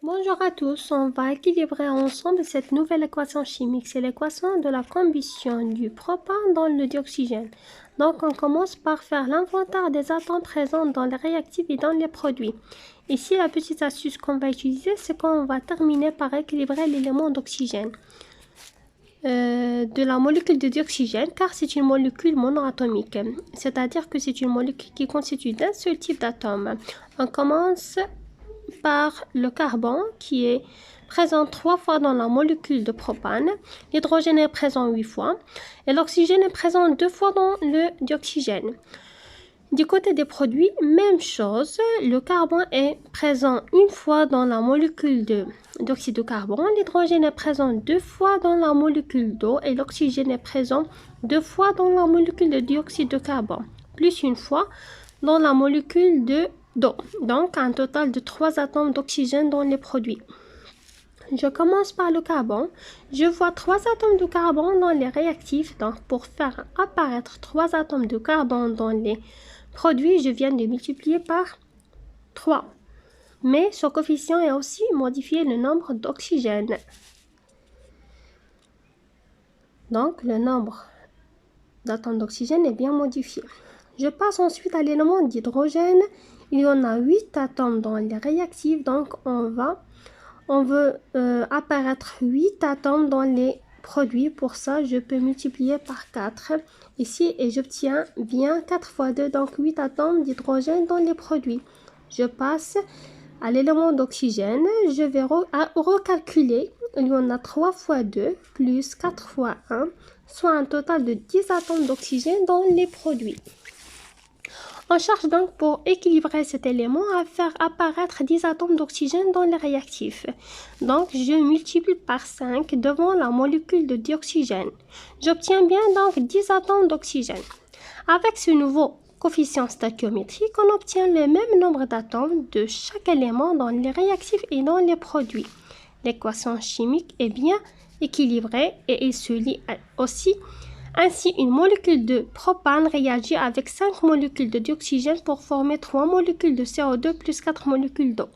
Bonjour à tous, on va équilibrer ensemble cette nouvelle équation chimique. C'est l'équation de la combustion du propane dans le dioxygène. Donc on commence par faire l'inventaire des atomes présents dans les réactifs et dans les produits. Ici, la petite astuce qu'on va utiliser, c'est qu'on va terminer par équilibrer l'élément d'oxygène de la molécule de dioxygène, car c'est une molécule monoatomique, c'est-à-dire que c'est une molécule qui constitue d'un seul type d'atome. On commence par le carbone qui est présent 3 fois dans la molécule de propane, l'hydrogène est présent 8 fois et l'oxygène est présent 2 fois dans le dioxygène. Du côté des produits, même chose, le carbone est présent une fois dans la molécule d'oxyde de carbone, l'hydrogène est présent 2 fois dans la molécule d'eau et l'oxygène est présent 2 fois dans la molécule de dioxyde de carbone, plus une fois dans la molécule d'eau. Donc un total de 3 atomes d'oxygène dans les produits. Je commence par le carbone. Je vois 3 atomes de carbone dans les réactifs. Donc pour faire apparaître 3 atomes de carbone dans les produits, je viens de multiplier par 3. Mais ce coefficient est aussi modifié le nombre d'oxygène. Donc le nombre d'atomes d'oxygène est bien modifié. Je passe ensuite à l'élément d'hydrogène. Il y en a 8 atomes dans les réactifs, donc on veut apparaître 8 atomes dans les produits. Pour ça, je peux multiplier par 4 ici et j'obtiens bien 4 fois 2, donc 8 atomes d'hydrogène dans les produits. Je passe à l'élément d'oxygène. Je vais recalculer. Il y en a 3 fois 2 plus 4 fois 1, soit un total de 10 atomes d'oxygène dans les produits. On cherche donc pour équilibrer cet élément à faire apparaître 10 atomes d'oxygène dans les réactifs. Donc je multiplie par 5 devant la molécule de dioxygène. J'obtiens bien donc 10 atomes d'oxygène. Avec ce nouveau coefficient stöchiométrique, on obtient le même nombre d'atomes de chaque élément dans les réactifs et dans les produits. L'équation chimique est bien équilibrée et il se lit aussi. Ainsi, une molécule de propane réagit avec 5 molécules de dioxygène pour former 3 molécules de CO2 plus 4 molécules d'eau.